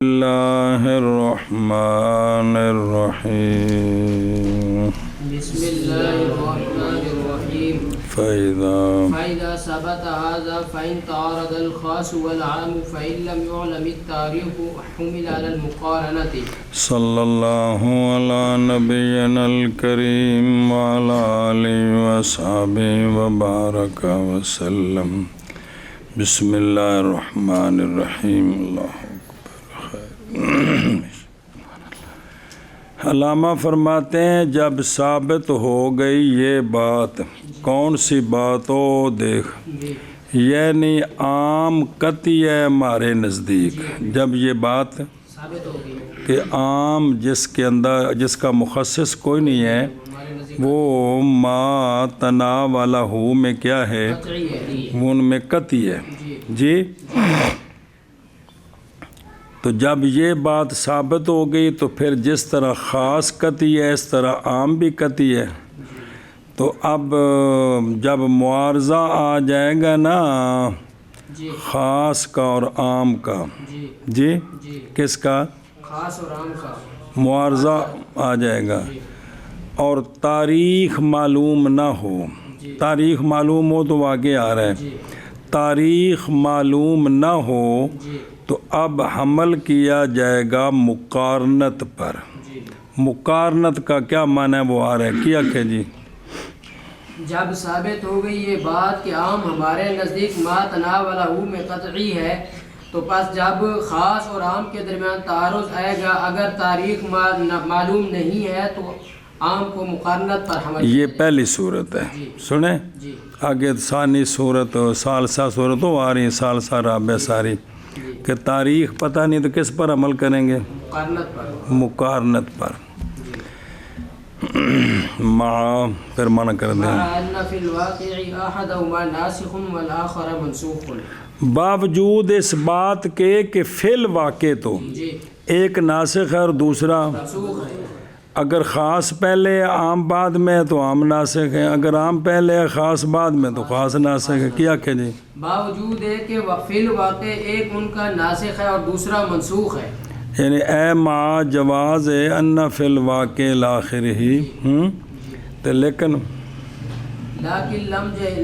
اللہ الرحمن الرحیم بسم اللہ الرحمن الرحیم فإذا ثبت هذا فإن تعارض الخاص والعام فإن لم يعلم التاريخ حمل على المقارنة صلی اللہ علی نبینا الکریم وعلی آلہ وصحبہ وبارک وسلم بسم اللہ الرحمن الرحیم اللہ علامہ فرماتے ہیں جب ثابت ہو گئی یہ بات، کون سی بات ہو دیکھ، یعنی عام قطعی ہے ہمارے نزدیک، جب یہ بات ثابت ہو گئی کہ عام جس کے اندر جس کا مخصص کوئی نہیں ہے وہ ما تناولہ میں کیا ہے، قطعی ہے وہ ان میں قطعی ہے جی۔ تو جب یہ بات ثابت ہو گئی تو پھر جس طرح خاص قطعی ہے اس طرح عام بھی قطعی ہے۔ تو اب جب معارضہ آ جائے گا نا جی خاص کا اور عام کا، جی جی جی کس کا، خاص اور عام کا معارضہ آ جائے گا اور تاریخ معلوم نہ ہو، تاریخ معلوم ہو تو آگے آ رہا ہے، تاریخ معلوم نہ ہو تو اب حمل کیا جائے گا مقارنت پر۔ مقارنت کا کیا معنی ہے وہ آ رہا ہے، کیا کہ جی جب ثابت ہو گئی یہ بات کہ عام ہمارے نزدیک ما تناولہ میں قطعی ہے، تو پس جب خاص اور عام کے درمیان تعارض آئے گا، اگر تاریخ معلوم نہیں ہے تو عام کو مقارنت پر حمل یہ پہلی صورت ہے، سنیں جی آگے ثانی صورت ثالثہ صورت آ رہی ہے، ثالثہ رابع ساری کہ تاریخ پتہ نہیں تو کس پر عمل کریں گے، مقارنت پر مقارنت پر۔ پھر منع کر دیں مع ان فی الواقع احدهما ناسخ والآخر منسوخ، باوجود اس بات کے کہ فی الواقع تو جی ایک ناسخ ہے اور دوسرا منسوخ ہے، اگر خاص پہلے ہے عام بعد میں ہے تو عام ناسخ ہے، اگر عام پہلے ہے خاص بعد میں تو خاص ناسخ ہے، کیا کہ جی باوجود ہے کہ فی الواقع ایک ان کا ناسخ ہے اور دوسرا منسوخ ہے، یعنی اے مع جواز ان فی الواقع الآخر ہی تو لیکن لیکن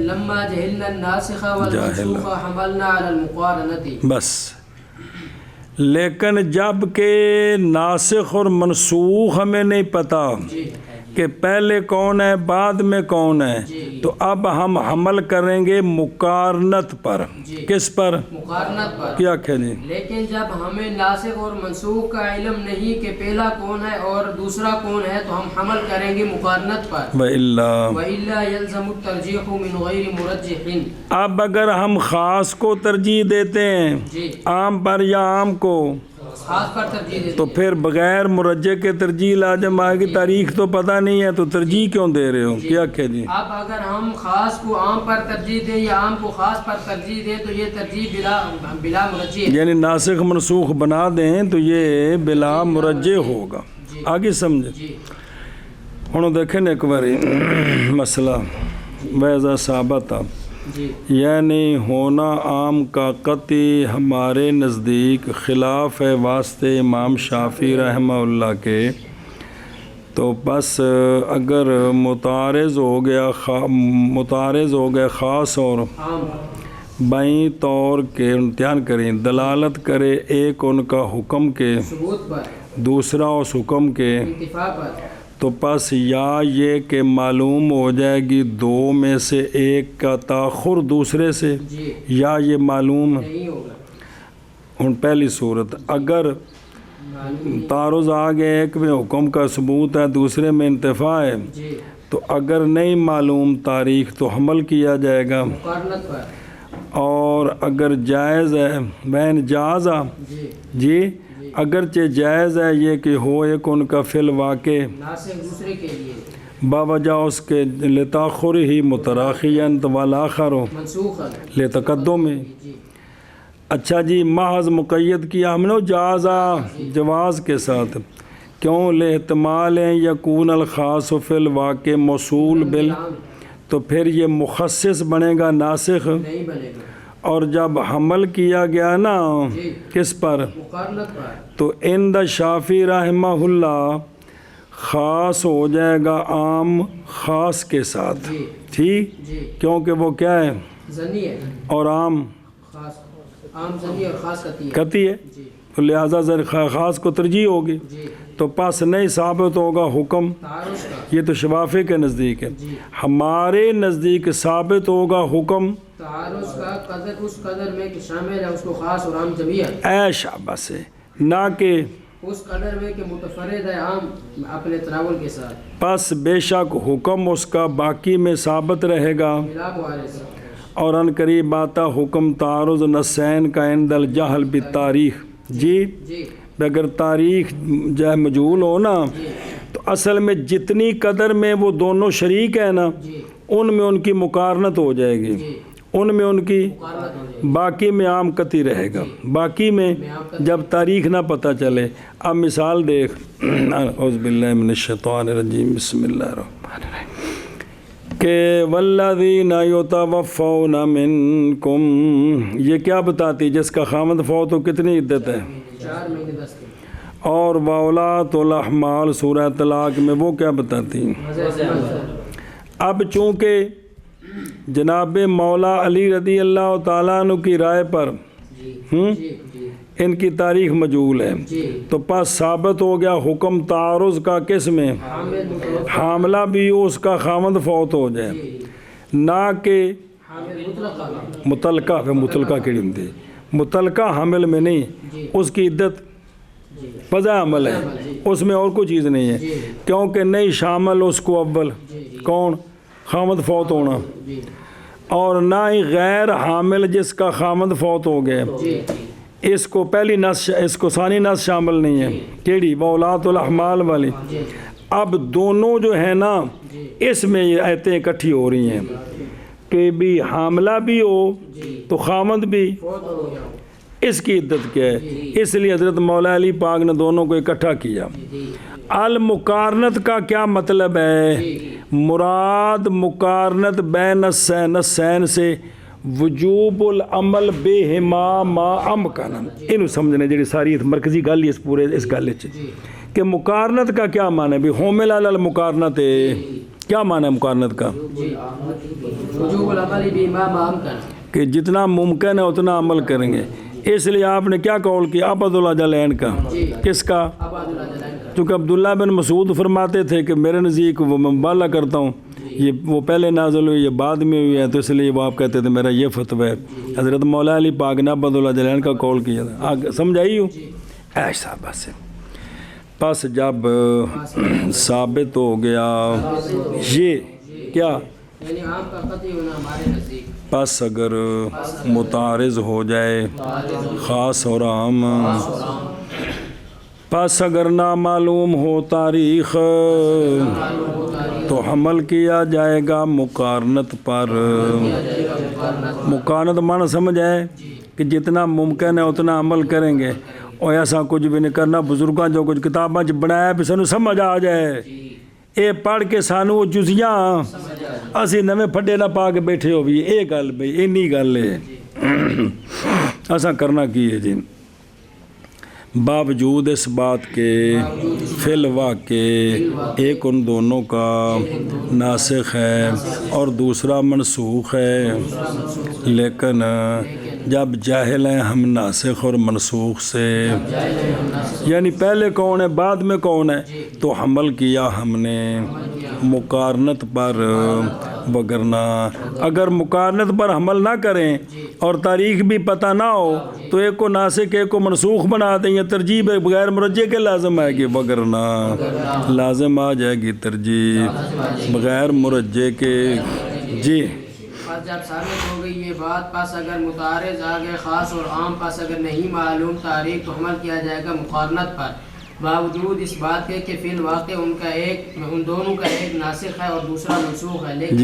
لما جہلنا الناسخ والمنسوخ حملنا على المقارنة، بس لیکن جب کہ ناسخ اور منسوخ ہمیں نہیں پتہ جی کہ پہلے کون ہے بعد میں کون ہے، تو اب ہم حمل کریں گے مقارنت پر، کس پر، مقارنت پر، کیا کہ جی لیکن جب ہمیں ناسخ اور منسوخ کا علم نہیں کہ پہلا کون ہے اور دوسرا کون ہے تو ہم حمل کریں گے مقارنت پر، وَإِلَّا وَإِلَّا يَلْزَمُ التَّرْجِيحُ مِنْ غَيْرِ مُرَجِّحٍ۔ اب اگر ہم خاص کو ترجیح دیتے ہیں جی عام پر یا عام کو خاص پر ترجیح دیتے تو پھر بغیر مرجح کے ترجیح لازم آئے گی، تاریخ تو پتہ نہیں ہے تو ترجیح کیوں دے رہے ہو، کیا کہ جی اب اگر ہم خاص کو عام پر ترجیح دیں یا عام کو خاص پر ترجیح دیں تو یہ ترجیح بلا مرجح ہے، یعنی ناسخ منسوخ بنا دیں تو یہ بلا مرجح ہوگا، آگے سمجھے۔ جی ہوں دیکھیں ایک باری مسئلہ ویزا ثابت جی یعنی ہونا عام کا قطعی ہمارے نزدیک خلاف ہے واسطے امام شافعی رحمہ اللہ کے، تو بس اگر متعارض ہو گیا خاص اور عام بائیں طور کے امتحان کریں، دلالت کرے ایک ان کا حکم کے ثبوت پر، دوسرا اس حکم کے، انتفاع پر، تو پس یا یہ کہ معلوم ہو جائے گی دو میں سے ایک کا تاخر دوسرے سے، جی یا یہ معلوم نہیں ہوگا، ہن پہلی صورت اگر تعارض آ گئے ایک میں حکم کا ثبوت ہے دوسرے میں انتفاع ہے، جی تو اگر نہیں معلوم تاریخ تو حمل کیا جائے گا، مقارنت پر، اور اگر جائز ہے بین جازہ جی جی اگرچہ جائز ہے یہ کہ ہو ایک ان کا فی الواقع ناسخ دوسرے کے لیے باوجہ اس کے لتاخر ہی متراخیاً والآخر منسوخ ہے، لتقدم میں۔ جی اچھا جی محض مقید کیا ہم نے جازہ جواز کے ساتھ، کیوں لاحتمال یکون الخاص فی الواقع موصول بال، تو پھر یہ مخصص بنے گا ناسخ، نہیں بنے گا، اور جب حمل کیا گیا نا جی کس پر مقارنت پر تو عند شافعی رحمہ اللہ خاص ہو جائے گا عام خاص کے ساتھ جی ٹھیک جی کیونکہ وہ کیا ہے زنی ہے اور عام خاص عام زنی اور خاص قطعی ہے قطعی ہے جی تو لہٰذا خاص کو ترجیح ہوگی جی تو پس نہیں ثابت ہوگا حکم تعارض کا یہ تو شفافے کے نزدیک ہے جی ہمارے نزدیک ثابت ہوگا حکم تعارض کا قدر اس قدر میں کہ شامل ہے اس کو خاص اور عام جمعیت اے شابہ سے نہ کہ اس قدر میں کہ متفرد ہے عام اپنے تناول کے ساتھ پس بے شک حکم اس کا باقی میں ثابت رہے گا بلا معارض اور ان قریب آتا حکم تعارض نسین کا عند الجہل بالتاریخ جی جی اگر تاریخ جو ہے مجہول ہو نا جی تو اصل میں جتنی قدر میں وہ دونوں شریک ہیں نا جی ان میں ان کی مقارنت ہو جائے گی جی ان میں ان کی مقارنت ہو جائے باقی میں عام قطعی رہے گا باقی میں جب تاریخ نہ پتہ چلے اب مثال دیکھ اعوذ باللہ من الشیطان الرجیم بسم اللہ الرحمن الرحیم کہ والذین یتوفون منکم یہ کیا بتاتی جس کا خامد فوت ہو کتنی عدت ہے 4 مہینے 10 دن اور واولات الاحمال سورہ طلاق میں وہ کیا بتاتی اب چونکہ جناب مولا علی رضی اللہ تعالیٰ عنہ کی رائے پر جی جی ان کی تاریخ مجہول ہے جی تو پس ثابت ہو گیا حکم تعارض کا کس میں حامل متوفى حاملہ بھی اس کا خامد فوت ہو جائے نہ کہ حامل مطلقہ متعلقہ متعلقہ کی ہوتی متعلقہ حامل میں نہیں اس کی عدت جی فضا عمل ہے اس میں اور کوئی چیز نہیں ہے کیونکہ نہیں شامل اس کو اول کون خامد فوت ہونا جی اور نہ ہی غیر حامل جس کا خامد فوت ہو گیا جی اس کو پہلی نس اس کو ثانی نس شامل نہیں ہے کیڑی واولات الاحمال والی اب دونوں جو ہیں نا اس میں یہ آیتیں اکٹھی ہو رہی ہیں کہ بھی حاملہ بھی ہو تو خامد بھی فوت ہو گیا اس کی عدت کیا ہے اس لیے حضرت مولا علی پاک نے دونوں کو اکٹھا کیا المقارنت کا کیا مطلب ہے مراد مقارنت بین السین سے وجوب العمل بہما ما امکن انہوں سمجھنے جڑی ساری مرکزی گل اس پورے اس گل وچ کہ مقارنت کا کیا معنی ہے بھی حمل علی المقارنت کیا معنی ہے مقارنت کا وجوب العمل بما ما امکن کہ جتنا ممکن ہے اتنا عمل کریں گے اس لیے آپ نے کیا قول کیا عبداللہ جلین کا کس کا عباد اللہ جلال کا چونکہ عبداللہ بن مسعود فرماتے تھے کہ میرے نزدیک وہ میں مبالغہ کرتا ہوں یہ وہ پہلے نازل ہوئی یہ بعد میں ہوئی ہے تو اس لیے وہ آپ کہتے تھے میرا یہ فتویٰ ہے حضرت مولا علی پاک نے عبداللہ جلین کا قول کیا تھا آگے سمجھائی ہوں ایسا بس پس جب ثابت ہو گیا یہ کیا یعنی عام کا قطعی ہونا ہمارے نزدیک پس اگر متعارض ہو جائے خاص اور عام پس اگر نامعلوم ہو تاریخ تو حمل کیا جائے گا مقارنت پر مقارنت معنی سمجھ آئے کہ جتنا ممکن ہے اتنا عمل کریں گے اور ایسا کچھ بھی نہیں کرنا بزرگاں جو کچھ کتاباں بنایا بھی سانو سمجھ آ جائے اے پڑھ کے سانو وہ جزیاں اسی نویں پھڈے نہ پا کے بیٹھے ہو بھی اے گل بھئی اینی گل ہے ایسا کرنا کی ہے جی باوجود اس بات کے فی الواقع ایک ان دونوں کا ناسخ ہے اور دوسرا منسوخ ہے لیکن جب جاہل ہیں ہم ناسخ اور منسوخ سے یعنی پہلے کون ہے بعد میں کون ہے تو حمل کیا ہم نے مقارنت پر وگرنہ اگر مقارنت پر حمل نہ کریں اور تاریخ بھی پتہ نہ ہو تو ایک کو ناسخ ایک کو منسوخ بنا دیں یا ترجیح بغیر مرجع کے لازم آئے گی وگرنہ لازم آ جائے گی ترجیح بغیر مرجع کے جی پس جب ثابت ہو گئی یہ بات پس اگر متعارض آ گئے خاص اور عام پس اگر نہیں معلوم تاریخ تو حمل کیا جائے گا مقارنت پر باوجود اس بات کے کہ فی الواقع ان دونوں کا ایک ناسخ ہے اور دوسرا منسوخ ہے لیکن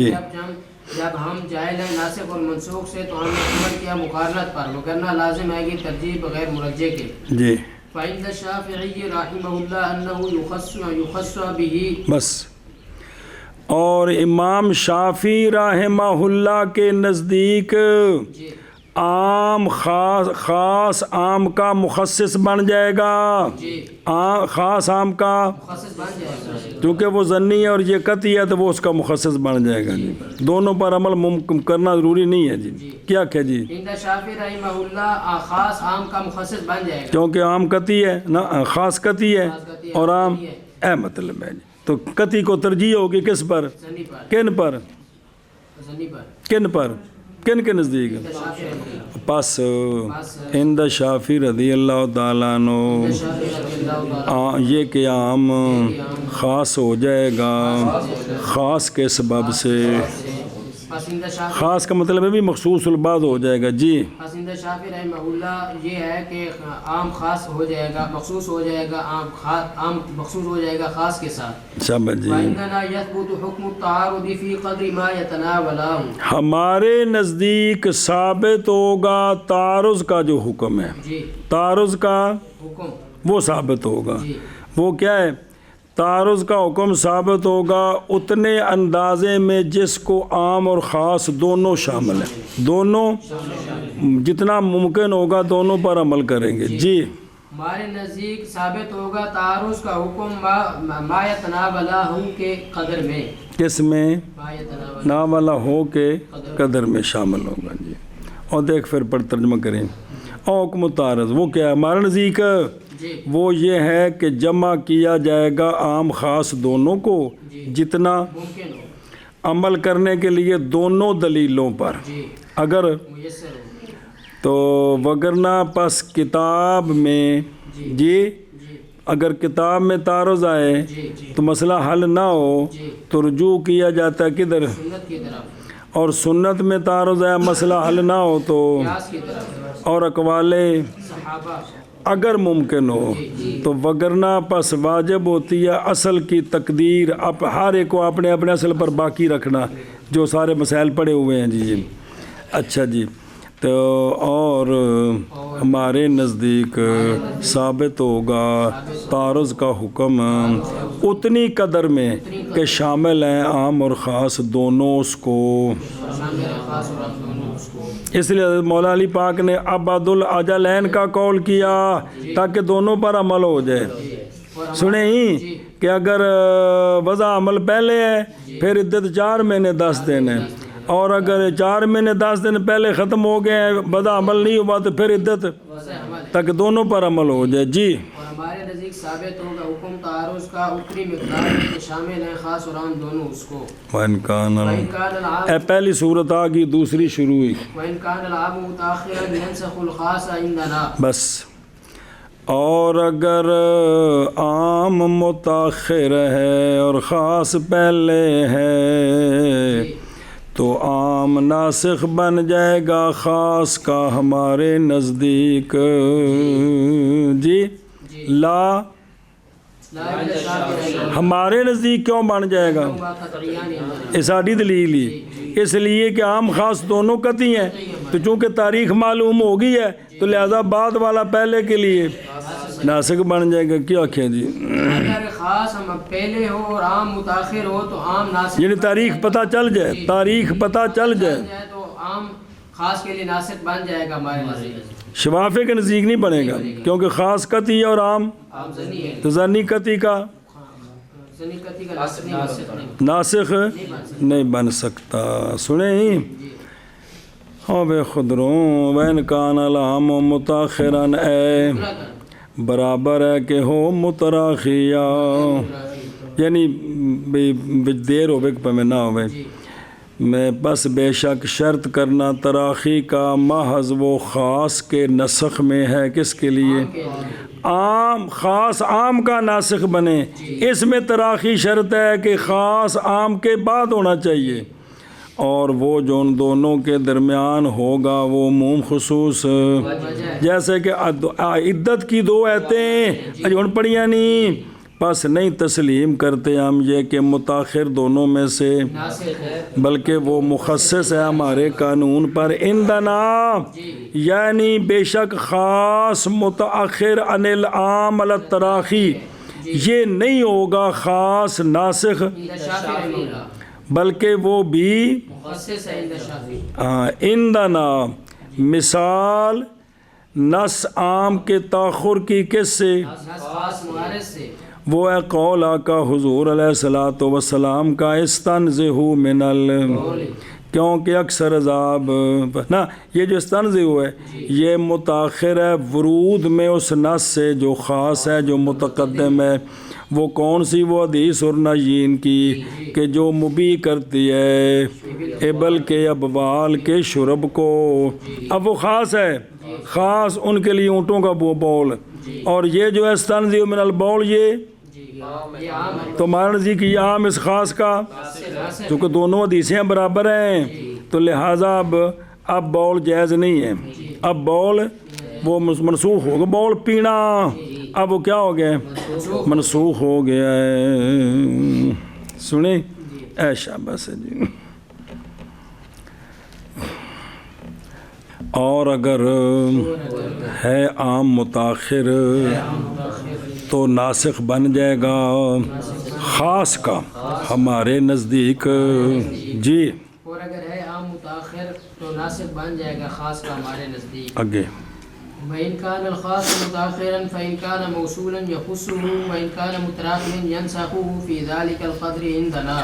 جب ہم جاہل ہیں ناسخ اور منسوخ سے تو ہم نے حمل کیا مقارنت پر وگرنہ لازم آئے گی ترجیح بغیر مرجع کے جی فعند الشافعی رحمہ اللہ انہ یخص به بس اور امام شافعی رحمہ اللہ کے نزدیک عام خاص عام کا مخصص بن جائے گا، جی خاص عام کا، مخصص بن جائے گا، کیونکہ وہ ظنی ہے اور یہ قطعی ہے تو وہ اس کا مخصص بن جائے گا جی۔ دونوں پر عمل کرنا ضروری نہیں ہے جی۔ کیا کہ جی عند شافعی رحمہ اللہ خاص عام کا مخصص بن جائے گا، کیونکہ عام قطعی ہے نا، خاص قطعی ہے اور عام اے مطلب ہے جی۔ تو قطعی کو ترجیح ہوگی کس پر؟ زنی پر، کن پر؟ زنی پر، کن پر؟ کن کے نزدیک؟ شافعی رحمہ اللہ، پس عند شافعی رضی اللہ تعالیٰ عنہ شافعی رضی اللہ تعالیٰ یہ کہ عام خاص ہو جائے گا خاص کے سبب سے، پس عند شافعی، خاص کا مطلب ہے بھی مخصوص البعض ہو جائے گا جی۔ پس عند شافعی رحمہ اللہ یہ ہے کہ عام خاص ہو جائے گا، مخصوص ہو جائے گا، عام مخصوص ہو جائے گا خاص کے ساتھ۔ شاباش جی۔ وعندنا يثبت حكم التعارض في قدر ما يتناوله، ہمارے نزدیک ثابت ہوگا تعارض کا جو حکم ہے، جی تعارض کا حکم، وہ ثابت ہوگا۔ جی وہ کیا ہے؟ تعارض کا حکم ثابت ہوگا اتنے اندازے میں جس کو عام اور خاص دونوں شامل ہیں، دونوں جتنا ممکن ہوگا دونوں پر عمل کریں گے جی۔ ہمارے نزدیک ثابت ہوگا تعارض کا حکم ما يتناولہ کے قدر میں، کس میں؟ ما يتناولہ، نا والا ہو کے قدر میں شامل ہوگا جی۔ اور دیکھ پھر پر ترجمہ کریں۔ حکم تعارض وہ کیا ہے ہمارے نزدیک؟ جی وہ یہ ہے کہ جمع کیا جائے گا عام خاص دونوں کو جتنا ممکن ہو، عمل کرنے کے لیے دونوں دلیلوں پر، جی اگر میسر ہو، تو وگرنہ پس کتاب میں جی جی اگر کتاب میں تعارض آئے جی تو مسئلہ حل نہ ہو جی تو رجوع کیا جاتا ہے کدھر؟ سنت کی طرف، اور سنت میں تعارض آیا مسئلہ حل نہ ہو تو قیاس کی طرف، اور اقوال صحابہ، اگر ممکن ہو تو وگرنہ پس واجب ہوتی ہے اصل کی تقدیر، اب ہر ایک کو اپنے اپنے اصل پر باقی رکھنا جو سارے مسائل پڑے ہوئے ہیں جی۔ اچھا جی، تو اور ہمارے نزدیک ثابت ہوگا تعارض کا حکم اتنی قدر میں کہ شامل ہیں عام اور خاص دونوں اس کو۔ شامل خاص اور عام دونوں اس کو، اس لیے حضرت مولا علی پاک نے ابعد الاجلین کا قول کیا تاکہ دونوں پر عمل ہو جائے۔ سنیں ہی کہ اگر وضع عمل پہلے ہے پھر عدت 4 مہینے 10 دن ہے، اور اگر 4 مہینے 10 دن پہلے ختم ہو گئے ہیں وضع عمل نہیں ہوا تو پھر عدت تک دونوں پر عمل ہو جائے جی۔ اور ہمارے نزدیک ثابت ہوگا حکم تعارض کا اتنی مقدار میں کہ شامل ہیں خاص اور عام دونوں اس کو۔ وَإِنْ كَانَ وَإِنْ كَانَ الْعَامُ اے پہلی صورت آ گئی، دوسری شروع ہوئی وَإِنْ كَانَ الْعَامُ مُتَأَخِّرًا يَنْسَخُ الْخَاصَ عِنْدَنَا، بس۔ اور اگر عام متاخر ہے اور خاص پہلے ہے تو عام ناسخ بن جائے گا خاص کا ہمارے نزدیک جی۔ لا ہمارے نزدیک کیوں بن جائے گا؟ یہ ساری دلیل ہی اس لیے کہ عام خاص دونوں قطعی ہیں، تو چونکہ تاریخ معلوم ہو گئی ہے تو لہذا بعد والا پہلے کے لیے ناسخ بن جائے گا۔ کیا کیا جی؟ اگر خاص ہم پہلے ہو اور عام متاخر ہو تو عام ناسخ، یعنی تاریخ پتہ چل جائے، تاریخ پتہ چل جائے تو عام خاص کے لیے ناسخ بن جائے گا ہمارے نزدیک۔ شفافے کے نزدیک نہیں بنے گا کیونکہ خاص قطعی ہے اور عام عام زنی ہے، تو ظنی قطعی کا زنی قطعی کا ناسخ نہیں بن سکتا، ناسخ نہیں بن سکتا۔ سنیں ہی ہاں بے خدروں وین کان العام متاخراً اے برابر ہے کہ ہو متراخیا، یعنی دیر ہوئے کہ میں نہ ہوئے میں بس بے شک شرط کرنا تراخی کا محض وہ خاص کے نسخ میں ہے۔ کس کے لیے؟ عام خاص عام کا ناسخ بنے، اس میں تراخی شرط ہے کہ خاص عام کے بعد ہونا چاہیے، اور وہ جو ان دونوں کے درمیان ہوگا وہ عموم خصوص، جیسے کہ عدت کی 2 آیتیں اجھون پڑھیاں نہیں، پس نہیں تسلیم کرتے ہم یہ کہ متاخر دونوں میں سے، بلکہ وہ مخصص ہے ہمارے قانون پر عندنا، یعنی بے شک خاص متاخر عن العام علی التراخی، یہ نہیں ہوگا خاص ناسخ بلکہ وہ بھی مخصص ہے عند شافعی، عندنا مثال نص عام کے تاخر کی کس سے؟ خاص معارض سے. وہ ہے قول آقا حضور علیہ الصلوۃ والسلام کا استنزہوا من کیونکہ اکثر عذاب نا یہ جو استنزہوا ہے یہ متاخر ہے ورود میں اس نص سے جو خاص ہے جو متقدم ہے. وہ کون سی؟ وہ حدیث اور نعین کی کہ جو مبی کرتی ہے ابل کے ابوال کے شرب کو. اب وہ خاص ہے، خاص ان کے لیے اونٹوں کا بول، اور یہ جو ہے استنزہوا من البول یہ تو ہمارے نزدیک یہ عام اس خاص کا، کیونکہ دونوں حدیثیں برابر ہیں تو لہٰذا اب بول جائز نہیں ہے. اب بول وہ منسوخ ہوگا، بول پینا اب وہ کیا ہو گیا؟ منسوخ ہو گیا ہے. سنیں اے شاباش جی. اور اگر ہے عام متاخر تو ناسخ بن جائے گا خاص کا ہمارے نزدیک. جی اور اگر ہے عام متاخر تو ناسخ بن جائے گا خاص کا ہمارے نزدیک. آگے وَإِنْ كَانَ الْخَاصُ مُتَأَخِّرًا فَإِنْ كَانَ مَوْصُولًا يَخُصُّهُ وَإِنْ كَانَ مُتَرَاخِيًا يَنْسَخُهُ فِي ذَلِكَ الْقَدْرِ عِنْدَنَا.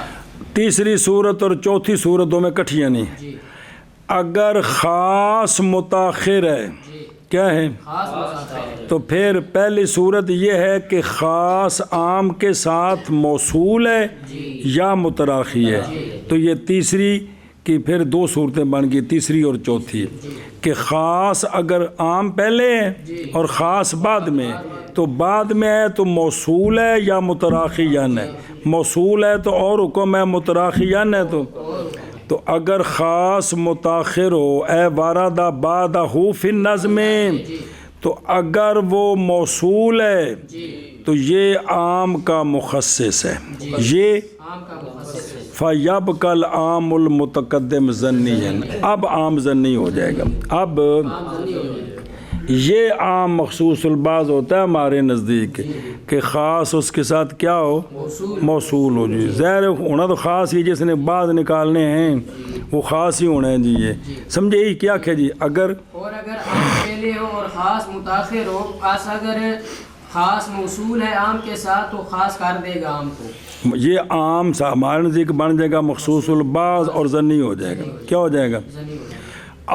تیسری صورت اور چوتھی صورتوں میں کٹھیاں نہیں. اگر خاص متاخر ہے کیا ہے؟ خاص متاخر. تو پھر پہلی صورت یہ ہے کہ خاص عام کے ساتھ موصول ہے یا متراخی ہے. تو یہ تیسری کی پھر دو صورتیں بن گئی، تیسری اور چوتھی، کہ خاص اگر عام پہلے ہے اور خاص بعد میں، تو بعد میں ہے تو موصول ہے یا متراخیان ہے. موصول ہے تو اور حکم ہے، متراخیان ہے تو اگر خاص متاخر ہو اے واردہ بعدہ فی النظم، تو اگر وہ موصول ہے تو یہ عام کا مخصص ہے. یہ فَيَبْقَى الْعَامُ الْمُتَقَدِّمُ ظَنِّيًّا، اب عام ظنی ہو جائے گا. اب یہ عام مخصوص البعض ہوتا ہے ہمارے نزدیک کہ خاص اس کے ساتھ کیا ہو؟ موصول ہو. جی ظاہر ہونا تو خاص ہی، جس نے بعض نکالنے ہیں وہ خاص ہی ہونا ہے. جی یہ سمجھے ہی کیا کہ جی اگر عام پہلے ہو اور خاص متاخر ہو، اگر خاص موصول ہے عام کے ساتھ تو خاص کر دے گا عام کو. یہ عام سا ہمارے نزدیک بن جائے گا مخصوص البعض اور ظنی ہو جائے گا. کیا ہو جائے گا؟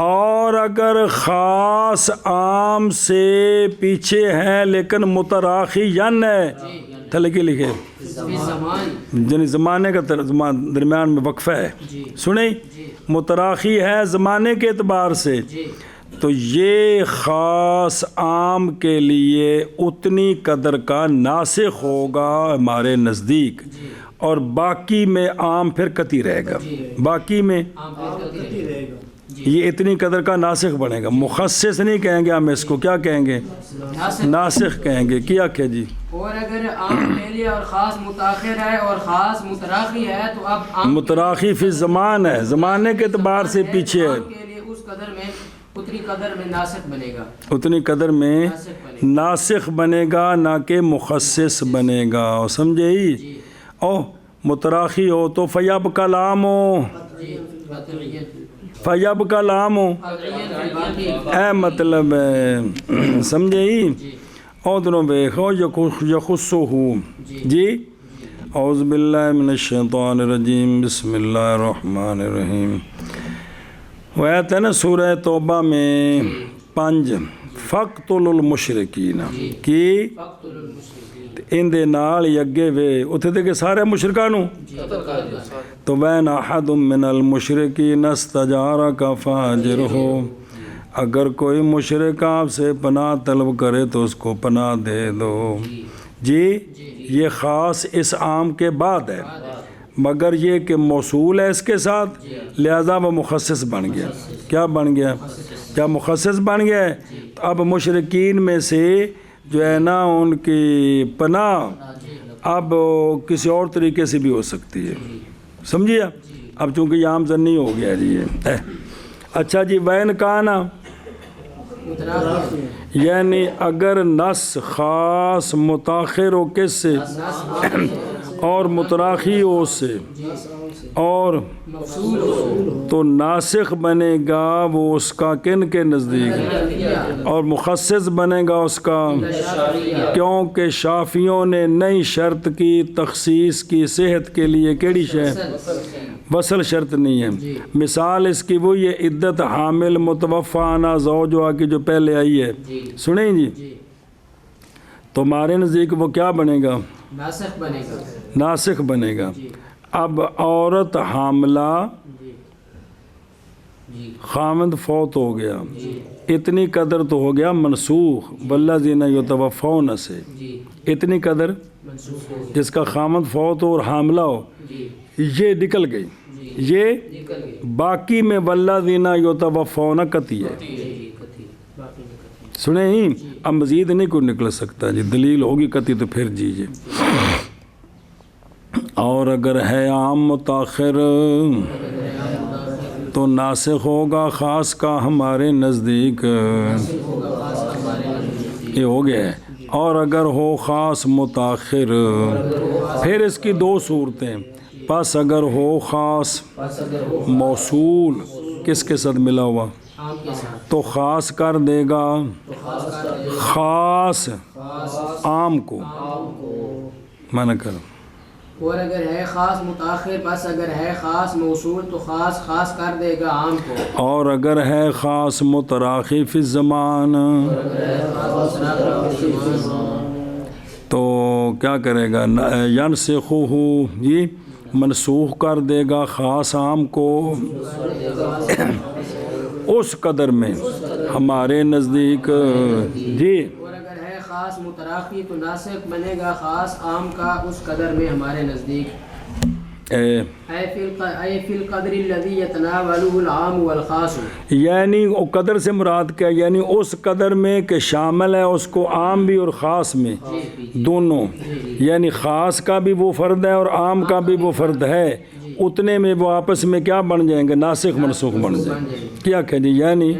اور اگر خاص عام سے پیچھے ہے لیکن متراخیان ہے، تھلے لکھے یعنی زمانے کا درمیان میں وقفہ ہے. سنیں متراخی ہے زمانے کے اعتبار سے، تو یہ خاص عام کے لیے اتنی قدر کا ناسخ ہوگا ہمارے نزدیک، اور باقی میں عام پھر قطعی رہے گا. باقی میں یہ اتنی قدر کا ناسخ بنے گا. مخصص نہیں کہیں گے ہم اس کو، کیا کہیں گے؟ ناسخ کہیں گے. کیا کہ جی اور اگر عام پہلے اور خاص متاخر ہے اور خاص متراخی ہے تو اب عام متراخی فی زمان ہے، زمانے کے اعتبار سے پیچھے ہے، کے لیے اس قدر میں اتنی قدر میں ناسخ بنے گا. اتنی قدر میں ناسخ بنے گا، نہ کہ مخصص بنے گا. سمجھے ہی؟ او متراخی ہو تو فیب کلام ہو، فیب کلام ہو اے مطلب ہے. سمجھے ہی؟ ادھروں بیکھو یخصو ہوں. جی اعوذ باللہ من الشیطان الرجیم، بسم اللہ الرحمن الرحیم. وہ آیت ہے نا سورہ توبہ میں 5 فَقْتُلُوا الْمُشْرِكِينَ کی ان دے نال اگے وے اتھے تے کہ سارے مشرکاں نوں تو وین احد من المشرکین استجارک فاجرہ، اگر کوئی مشرک آپ سے پناہ طلب کرے تو اس کو پناہ دے دو. جی یہ خاص اس عام کے بعد ہے، مگر یہ کہ موصول ہے اس کے ساتھ، لہذا وہ مخصص بن گیا. کیا بن گیا؟ جب مخصص بن گیا ہے تو اب مشرکین میں سے جو ہے نا ان کی پناہ اب کسی اور طریقے سے بھی ہو سکتی ہے. سمجھیے؟ اب چونکہ یہ عام ظنی ہو گیا جی یہ. اچھا جی وین کانا یعنی اگر نص خاص متاخر ہو کس سے اور متراخی ہو اس سے اور تو ناسخ بنے گا وہ اس کا کن کے نزدیک اور مخصص بنے گا اس کا، کیونکہ شافیوں نے نئی شرط کی تخصیص کی صحت کے لیے کیڑی شے وصل شرط نہیں ہے۔ مثال اس کی وہ یہ عدت حامل متوفانہ زوجہ کی جو پہلے آئی ہے، سنیں جی، تو ہمارے نزدیک وہ کیا بنے گا؟ ناسخ بنے گا، ناسخ بنے گا۔ اب عورت حاملہ، خامند فوت ہو گیا، اتنی قدر تو ہو گیا منسوخ، والذین یتوفون سے، اتنی قدر جس کا خامند فوت ہو اور حاملہ ہو یہ نکل گئی، یہ باقی میں والذین یتوفون قطعی ہے، سنیں ہی اب مزید نہیں کوئی نکل سکتا جی، دلیل ہوگی قطعی تو پھر جیجئے۔ اور اگر ہے عام متاخر تو ناسخ ہوگا خاص کا ہمارے نزدیک، یہ ہو گیا ہے۔ اور اگر ہو خاص متاخر پھر اس کی دو صورتیں، پس اگر ہو خاص موصول کس کے ساتھ ملا ہوا تو خاص کر دے گا خاص عام کو، منع کرو۔ اور اگر ہے خاص متاخر پس اگر ہے خاص موصول تو خاص خاص کر دے گا عام کو۔ اور اگر ہے خاص متراخی فی الزمان تو کیا کرے گا؟ ینسخہ، یہ منسوخ کر دے گا خاص عام کو اس قدر میں ہمارے نزدیک جی۔ اور اگر ہے خاص متراخی تو ناسخ بنے گا خاص عام کا اس قدر میں ہمارے نزدیک، اے فی القدر الذی یتناولہ العام والخاص، یعنی قدر سے مراد کیا؟ یعنی اس قدر میں کہ شامل ہے اس کو عام بھی اور خاص میں دونوں، یعنی خاص کا بھی وہ فرد ہے اور عام کا بھی وہ فرد ہے، اتنے میں وہ آپس میں کیا بن جائیں گے؟ ناسخ منسوخ بن جائیں گے۔ کیا کہ جی یعنی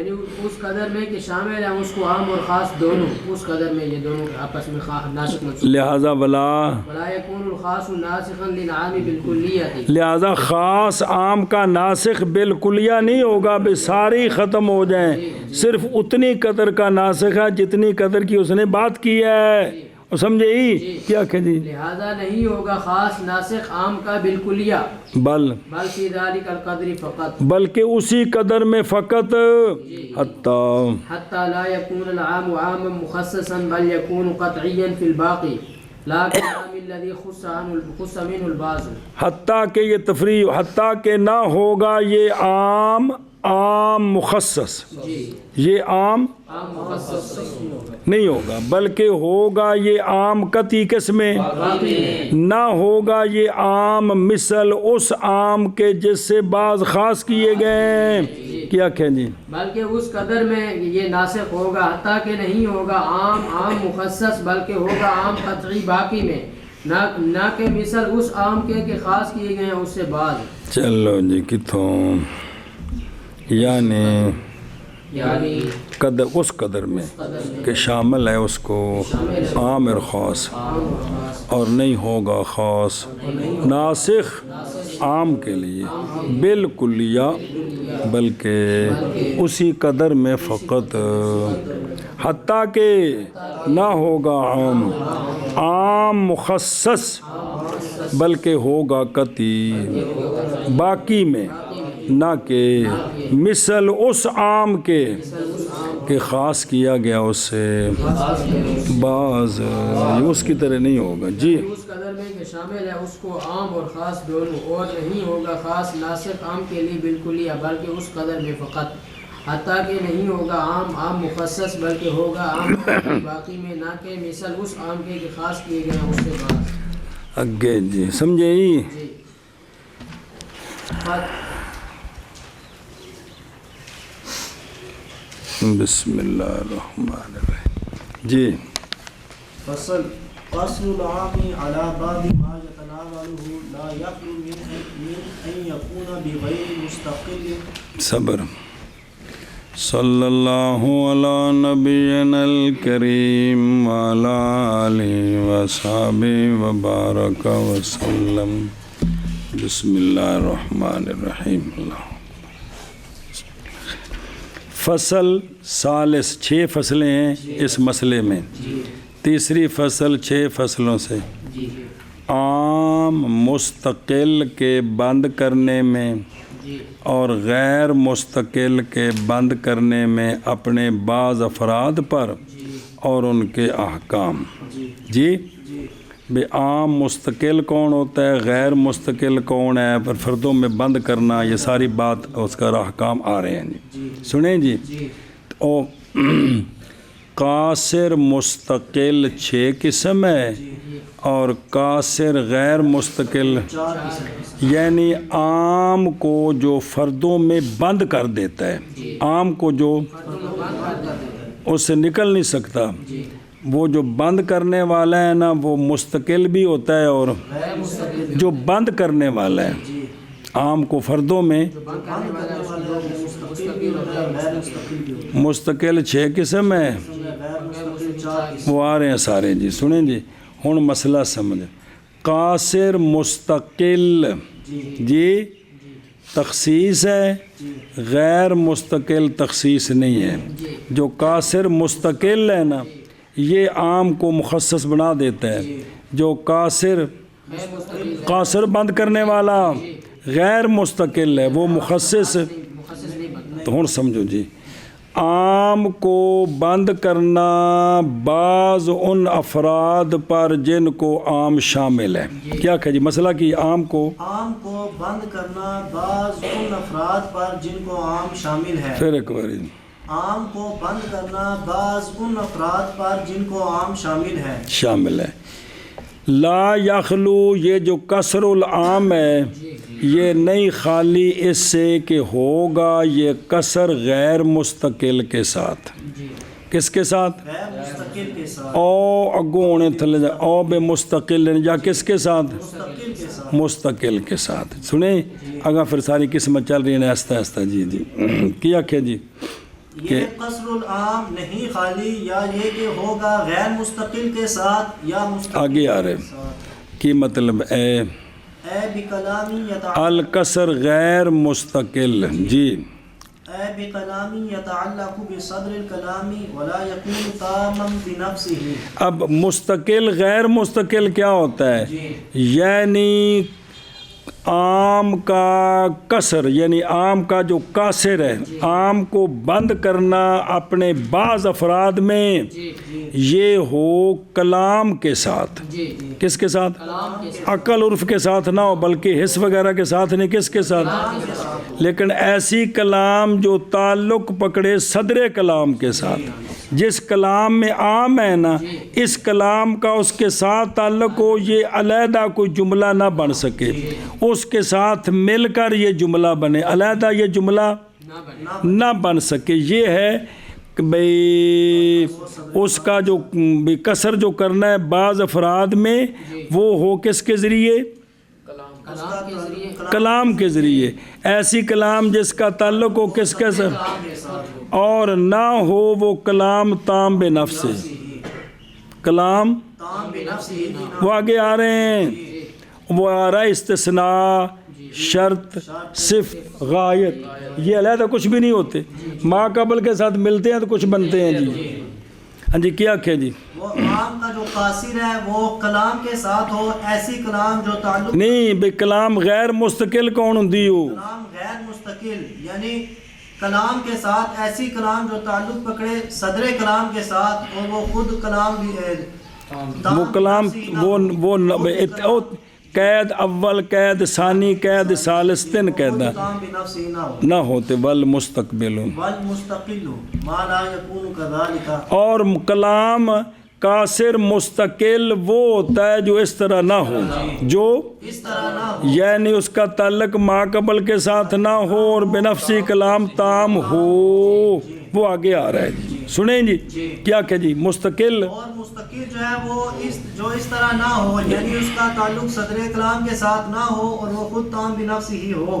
اس قدر میں کہ شامل ہے اس کو عام اور خاص دونوں، اس قدر میں یہ دونوں آپس میں ناسخ منسوخ، لہذا ولا یکون الخاص ناسخا للعام بالکلیہ، لہذا خاص عام کا ناسخ بالکلیہ نہیں ہوگا، بے ساری ختم ہو جائیں، صرف اتنی قدر کا ناسخ ہے جتنی قدر کی اس نے بات کی ہے، سمجھے ہی؟ کیا کہ جی لہذا نہیں ہوگا خاص ناسخ عام کا بالکلیہ، بل فی ذلک القدر فقط، بلکہ اسی قدر میں فقط، حتی لا یکون العام عاما مخصصا بل یکون قطعیا فی الباقی لا کلام الذی خص منہ البعض، حتیٰ کہ یہ تفریح، حتیٰ کہ نہ ہوگا یہ عام مخصص، یہ عام نہیں ہوگا بلکہ ہوگا یہ عام قطعی کس میں؟ نہ ہوگا یہ عام مثل اس عام کے جس سے بعض خاص کیے گئے ہیں، کیا کہیں جی؟ بلکہ اس قدر میں یہ ناسخ ہوگا، حتیٰ کہ نہیں ہوگا عام مخصص بلکہ ہوگا عام قطعی باقی میں، نہ کہ مثل اس عام کے کہ خاص کیے گئے ہیں اس سے بعض۔ چلو جی کتوں یعنی قدر اس قدر میں کہ شامل ہے اس کو عام اور خاص، اور نہیں ہوگا خاص ناسخ عام کے لیے بالکلیہ بلکہ اسی قدر میں فقط، حتیٰ کہ نہ ہوگا عام مخصص بلکہ ہوگا قطعی باقی میں، نہ کہ مثل اس عام کے کہ خاص کیا گیا اس سے بعض، اس کی طرح نہیں ہوگا جی۔ اس قدر میں کہ شامل ہے اس کو عام اور خاص دونوں، اور نہیں ہوگا خاص ناسخ عام کے لیے بالکلیہ بلکہ اس قدر میں فقط، حتیٰ کہ نہیں ہوگا عام مخصص بلکہ ہوگا عام باقی میں، نہ کہ مثل اس عام کے کہ خاص کیے گئے ہیں اس سے بعض۔ اگے جی سمجھے ہی؟ بسم اللہ الرحمن الرحیم جی۔ فصل العام على بعض ما يتناوله لا يخلو من ان يكون بغير مستقل، صبر صلی اللہ علی نبینا الکریم وعلی آلہ وصحبہ وبارک وسلم. بسم اللہ الرحمن الرحیم. فصل ثالث، 6 فصلیں ہیں اس مسئلے میں. تیسری فصل 6 فصلوں سے عام مستقل کے بند کرنے میں اور غیر مستقل کے بند کرنے میں اپنے بعض افراد پر اور ان کے احکام. جی بے عام مستقل کون ہوتا ہے، غیر مستقل کون ہے، پر فردوں میں بند کرنا، یہ ساری بات اس کا احکام آ رہے ہیں. جی سنیں جی. او قاصر مستقل 6 قسم ہے اور قاصر غیر مستقل، یعنی عام کو جو فردوں میں بند کر دیتا ہے، عام کو جو اس سے نکل نہیں سکتا، وہ جو بند کرنے والا ہے نا وہ مستقل بھی ہوتا ہے اور جو بند کرنے والا ہے عام کو فردوں میں مستقل 6 قسم ہے. وہ آ رہے ہیں سارے. جی سنیں جی. ہن مسئلہ سمجھ. قاصر مستقل جی تخصیص ہے، غیر مستقل تخصیص نہیں ہے. جو قاصر مستقل ہے نا یہ عام کو مخصص بنا دیتا ہے. جو قاصر بند کرنے والا غیر مستقل ہے وہ مخصص. تو ہن سمجھو جی. عام کو بند کرنا بعض ان افراد پر جن کو عام شامل ہے. کیا کہ جی مسئلہ کی عام کو بند کرنا بعض ان افراد پر جن کو عام شامل ہے. پھر ایک بار عام کو بند کرنا بعض ان افراد پر جن کو عام شامل ہے. لا یخلو، یہ جو کسر العام ہے یہ نہیں خالی اس سے کہ ہوگا یہ کسر غیر مستقل کے ساتھ. کس کے ساتھ؟ غیر مستقل کے ساتھ. او اگوں ہونے تھلے جا او بے مستقل، یا کس کے ساتھ؟ مستقل کے ساتھ. سنیں اگر پھر ساری قسمت چل رہی ہے آہستہ آہستہ. جی جی کیا کہ جی یہ قصر العام نہیں خالی یا یہ کہ ہوگا غیر مستقل کے ساتھ یا مستقل. آگے آ رہے کی مطلب اے بکلامی القصر غیر مستقل. جی اے بکلامی یتعلق بصدر الکلامی ولا یکون تاما بنفسہ. اب مستقل غیر مستقل کیا ہوتا ہے؟ یعنی عام کا کسر، یعنی عام کا جو کاسر ہے، عام کو بند کرنا اپنے بعض افراد میں یہ ہو کلام کے ساتھ. کس کے ساتھ؟ عقل عرف کے ساتھ نہ ہو بلکہ حس وغیرہ کے ساتھ نہیں. کس کے ساتھ؟ لیکن ایسی کلام جو تعلق پکڑے صدر کلام کے ساتھ. جس کلام میں عام ہے نا اس کلام کا اس کے ساتھ تعلق ہو، یہ علیحدہ کوئی جملہ نہ بن سکے، اس کے ساتھ مل کر یہ جملہ بنے، علیحدہ یہ جملہ نہ بن سکے. یہ ہے کہ بھئی اس کا جو کسر جو کرنا ہے بعض افراد میں وہ ہو کس کے ذریعے؟ کلام کے ذریعے. ایسی کلام جس کا تعلق ہو کس کے ساتھ اور نہ ہو وہ کلام تام بے نفس ہے. کلام وہ آگے آ رہے ہیں. وہ آ رہا ہے استثناء، شرط، صفت، غایت، یہ علیحدہ کچھ بھی نہیں ہوتے، ما قبل کے ساتھ ملتے ہیں تو کچھ بنتے ہیں. جی ہاں جی کیا کہ جی وہ عام کا جو قاصر ہے وہ کلام کے ساتھ ہو. ایسی کلام جو تعلق نہیں بھئی کلام غیر مستقل کون ہوندی ہو؟ کلام غیر مستقل یعنی کلام کے ساتھ ایسی کلام جو تعلق پکڑے صدر کلام کے ساتھ اور وہ خود کلام بھی وہ کلام وہ قید اول، قید ثانی، قید ثالث، 3 قید نہ ہوتے. والمستقبل ما لا يكون كذلك. اور کلام قاصر مستقل وہ ہوتا ہے جو اس طرح نہ ہو، جو اس طرح نہ ہو یعنی اس کا تعلق ما قبل کے ساتھ نہ ہو اور بنفسی کلام تام ہو. وہ آگے آ رہا ہے. جی سنیں جی کیا کہ جی مستقل اور مستقل جو ہے وہ اس طرح نہ ہو یعنی اس کا تعلق صدر کلام کے ساتھ نہ ہو اور وہ خود تام بنفس ہی ہو.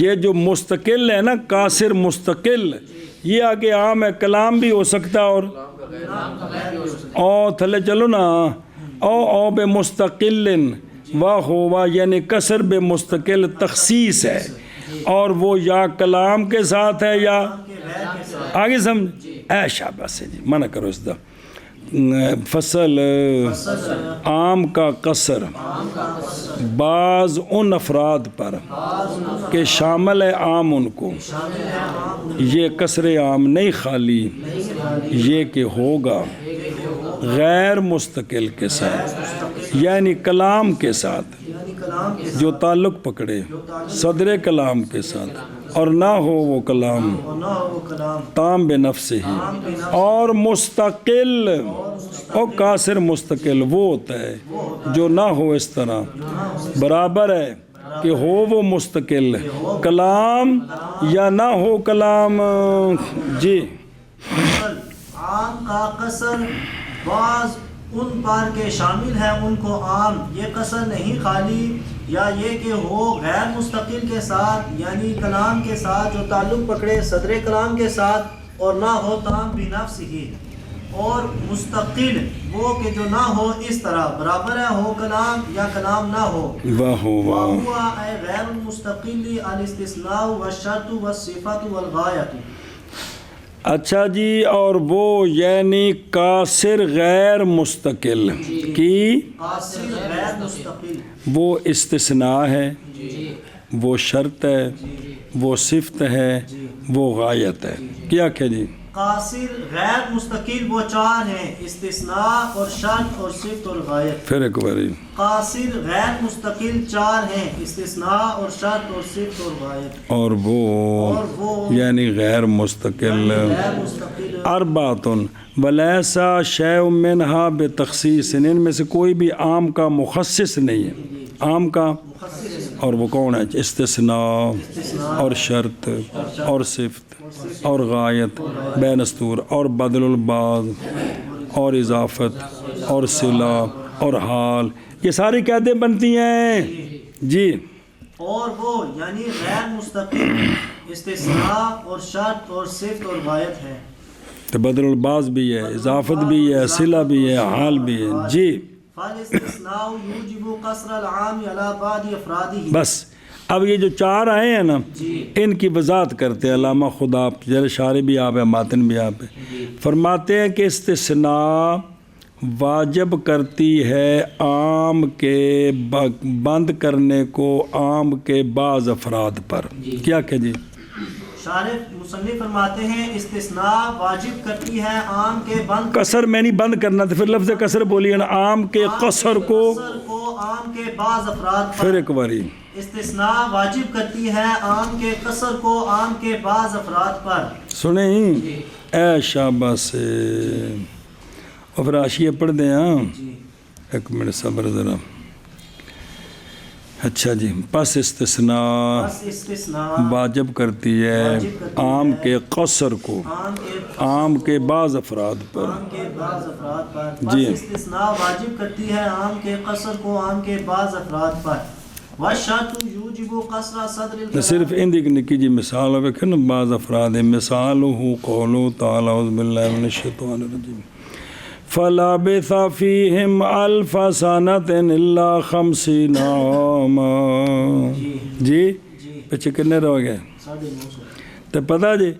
یہ جو مستقل ہے نا قاصر مستقل یہ آگے عام ہے کلام بھی ہو سکتا ہے اور تھلے چلو نا او بے مستقل واہ ہوا یعنی کسر بے مستقل تخصیص ہے اور وہ یا کلام کے ساتھ ہے یا آگے سمجھ اے شاباش سے جی منع کرو اس دا فصل عام کا قصر بعض ان افراد پر کہ شامل ہے عام ان کو یہ قصر عام نہیں خالی یہ کہ ہوگا غیر مستقل کے ساتھ یعنی کلام کے ساتھ جو تعلق پکڑے صدر کلام کے ساتھ اور نہ ہو وہ کلام تام بے نفس ہی اور مستقل اور قاصر مستقل وہ ہوتا ہے جو نہ ہو اس طرح برابر ہے کہ ہو وہ مستقل کلام یا نہ ہو کلام جی عام کا قصر بعض ان پر کے شامل ہے ان کو عام یہ قصر نہیں خالی یا یہ کہ ہو غیر مستقل کے ساتھ یعنی کلام کے ساتھ جو تعلق پکڑے صدر کلام کے ساتھ اور نہ ہو تام بنفس ہی اور مستقل وہ کہ جو نہ ہو اس طرح برابر ہے ہو کلام یا کلام نہ ہو وَهُوَ اے غیر المستقل الاستثناء والشرط والصفت والغایت. اچھا جی اور وہ یعنی قاصر غیر مستقل کی قاصر غیر مستقل وہ استثناء ہے وہ شرط ہے وہ صفت ہے وہ غایت ہے کیا کہ جی قاصر غیر مستقل وہ چار ہیں استثناء اور شرط اور صفت اور غایت. پھر ایک باری قاصر غیر مستقل چار ہیں استثناء اور شرط اور صفت اور غایت. اور وہ یعنی غیر مستقل غیر مستقل اربعۃ ولیسا شیء منہا بتخصیص ان میں سے کوئی بھی عام کا مخصص نہیں ہے عام کا اور وہ کون ہے استثناء اور شرط اور صفت اور غایت بے نستور اور بدل البعض اور اضافت اور صلہ اور حال یہ ساری قیدیں بنتی ہیں جی اور وہ یعنی غیر مستقل استثناء اور شرط اور صفت اور غایت ہے. تو بدل البعض بھی ہے اضافت بھی ہے صلہ بھی ہے حال بھی ہے جی فالاستثناء یوجب قصر العام علی بعض افرادہ. بس اب یہ جو چار آئے ہیں نا ان کی وضاحت کرتے ہیں علامہ خدا جل شارح بھی آپ ہے ماتن بھی آپ ہے فرماتے ہیں کہ استثناء واجب کرتی ہے عام کے بند کرنے کو عام کے بعض افراد پر کیا کہ جی شارح مصنف فرماتے ہیں استثناء واجب کرتی ہے عام کے بند قصر میں نہیں بند کرنا تو پھر لفظ قصر بولیے نا عام کے قصر کو عام کے بعض افراد پر. پھر ایک باری استثناء واجب کرتی ہے عام کے قصر کو عام کے بعض افراد پر. سنیں اے شاباش سے اور پھر آشیہ پڑھ دیں ہاں ایک منٹ صبر ذرا اچھا جی پس استثناء واجب کرتی ہے عام کے قصر کو عام کے بعض افراد پر جی استثناء واجب کرتی ہے عام کے قصر کو عام کے بعض افراد پر. والشرط یوجب قصر صدر الکلام. صرف اندی کی نکی جی مثال ہوئے کہ بعض افراد مثالہ قولو تعالی اعوذ باللہ من الشیطان الرجیم فَلَبِثَ فِيهِمْ أَلْفَ سَنَةٍ إِلَّا 50 عَامًا. جی پیچھے کتنے رہ گئے تو پتہ جی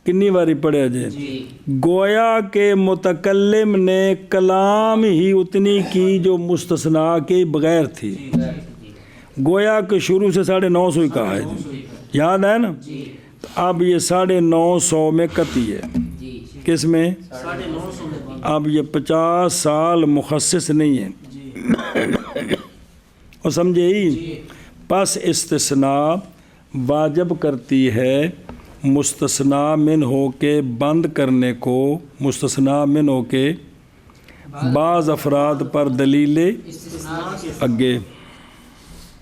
کنی باری پڑھے جی گویا کہ متکلم نے کلام ہی اتنی کی جو مستثناء کے بغیر تھی گویا کہ شروع سے 950 ہی کہا ہے جی یاد ہے نا اب یہ 950 میں قطعی ہے کس میں اب یہ 50 سال مخصص نہیں ہے اور سمجھے ہی پس استثناء واجب کرتی ہے مستثنیٰ من ہو کے بند کرنے کو مستثنیٰ من ہو کے بعض افراد پر دلیل اگے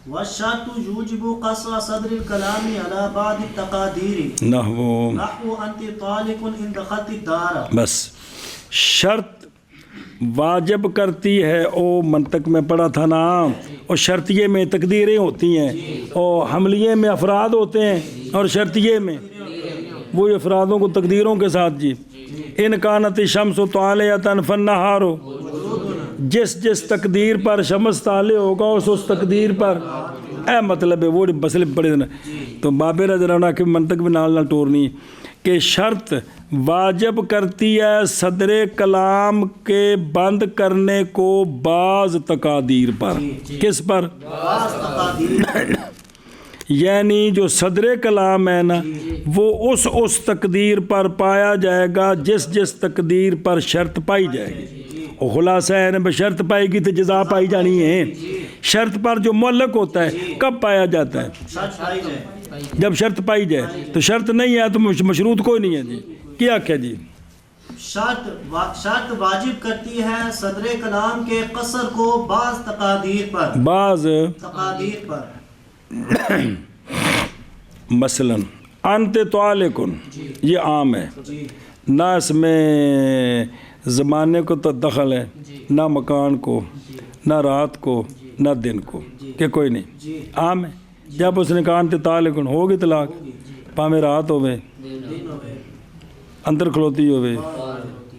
والشرط یوجب قصر صدر الکلام علی بعض التقادیر نحو انت طالق ان دخلت الدار. بس شرط واجب کرتی ہے، او منطق میں پڑھا تھا نا، اور شرطیے میں تقدیریں ہوتی ہیں، اور حملیے میں افراد ہوتے ہیں، اور شرطیے میں وہی افرادوں کو تقدیروں کے ساتھ جی ان کانت شمس طالعۃ فالنہار، جس تقدیر پر شمس طالع ہوگا اس تقدیر پر اے مطلب ہے وہ مسئلے پڑے نا، تو باب رضی اللہ عنہ کے منطق بھی نال ٹورنی ہے کہ شرط واجب کرتی ہے صدر کلام کے بند کرنے کو بعض تقادیر پر، کس پر؟ بعض تقادیر، یعنی جو صدر کلام ہے نا وہ اس تقدیر پر پایا جائے گا جس تقدیر پر شرط پائی جائے گی، اور خلاصہ ہے نا شرط پائے گی تو جزا پائی جانی ہے، شرط پر جو معلق ہوتا ہے کب پایا جاتا ہے؟ شرط پائی جائے، جب شرط پائی جائے، تو شرط نہیں ہے تو مشروط کوئی نہیں ہے جی، کیا کیا جی؟ شرط واجب کرتی ہے صدر کلام کے قصر کو بعض تقادیر پر، بعض تقادیر پر، مثلا انت طالقن یہ عام ہے، جی نہ اس میں زمانے کو تو دخل ہے، نہ مکان کو، نہ رات کو، نہ دن کو، کہ کوئی نہیں، عام ہے۔ جب اس نے کہا انت طالقن ہوگی طلاق، پامے رات ہوئے، اندر کھلوتی ہوئے،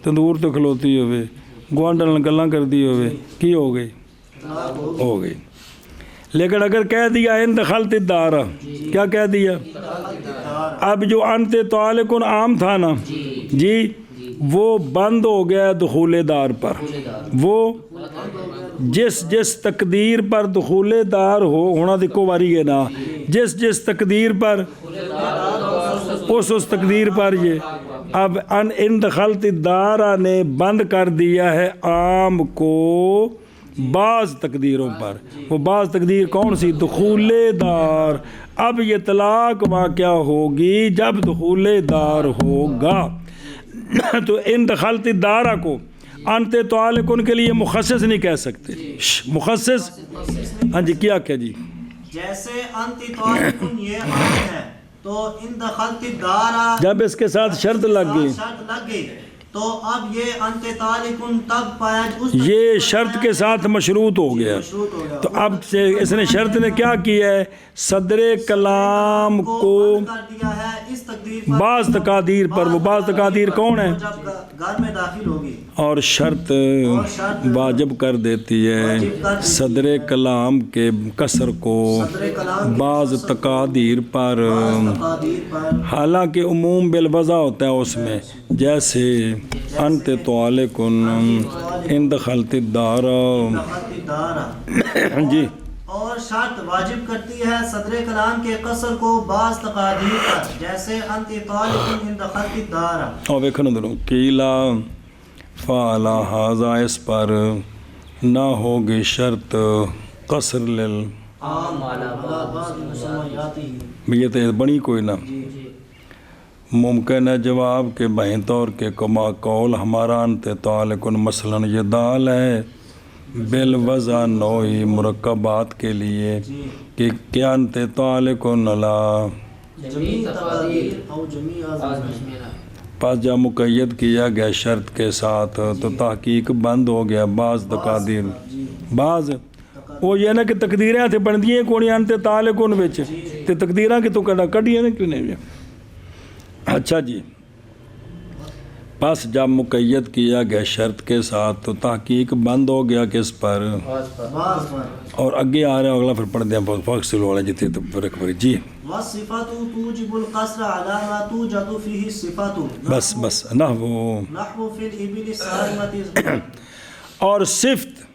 تندور تو کھلوتی ہوئے، گوانڈل گلاں کر دی ہوئے، کی ہو گئی؟ ہو گئی۔ لیکن اگر کہہ دیا ان دخلت الدار، کیا کہہ دیا؟ اب جو انت طالقن عام تھا نا جی وہ بند ہو گیا دخول دار پر، وہ جس تقدیر پر دخول دار ہو ہونا دیکھو واری ہے نا، جس تقدیر پر اس تقدیر پر یہ اب ان دخلت الدار نے بند کر دیا ہے عام کو بعض تقدیروں پر، وہ بعض تقدیر کون سی؟ دخول دار۔ اب یہ طلاق واقع ہوگی جب دخول دار ہوگا، تو ان دخلت الدار کو انت طالقن کے لیے مخصص نہیں کہہ سکتے، مخصص ہاں جی کیا کہ جی جیسے انت طالقن یہ عام ہے تو ان دخلت الدار جب اس کے ساتھ شرط لگ گئی، شرط لگ گئی تو اب یہ انت طالقن تب پایا، یہ شرط کے ساتھ مشروط ہو گیا، مشروط ہو گیا، تو اب سے اس نے شرط نے کیا کیا ہے؟ صدر کلام کو کر دیا ہے اس تقدیر پر، بعض تقادیر پر، وہ بعض تقادیر کون ہے؟ جب گھر میں داخل ہوگی، اور شرط واجب کر دیتی ہے صدر کلام کے قصر کو بعض تقادیر پر، تقادیر پر، حالانکہ عموم بالوضع ہوتا ہے اس میں، جیسے انت طالقن ان دخلت الدار دخلت الدار، جی، اور شرط واجب کرتی ہے صدر کلام کے قصر کو بعض تقادیر پر، جیسے انت طالقن ان دخلت الدار، اور ویکھن دروں کیلا فعلا حاضا، اس پر نہ ہوگی شرط قصر لل عام والا بعض مسمیاتی، یہ تو بنی کوئی نہ ممکن ہے جواب کے بہن طور کے کما قول ہمارا انت طالقن مثلاً یہ دال ہے بالوضع نوعی مرکبات کے لیے کہ کیا انت طالقن لا، جمیع تقادیر او جمیع پس جب مقید کیا گیا شرط کے ساتھ تو تحقیق بند ہو گیا بعض تقادیر، بعض وہ یہ نا کہ تقدیریں تھے بن دیئے کونی انت طالقن وچ تے تقدیراں کی تو کڈیاں نے کیوں نہیں؟ اچھا جی، پس جب مقید کیا گیا شرط کے ساتھ تو تحقیق بند ہو گیا کس پر؟ بعض پر، اور اگے آ رہا ہے اگلا پھر پڑھ دیں بہت فاصل والا جتنے تو فرق پڑی جی، والصفات توجب القصر على ما توجد فيه الصفات، بس نہ وہ نحو فی الابل الصائمۃ، اور صفت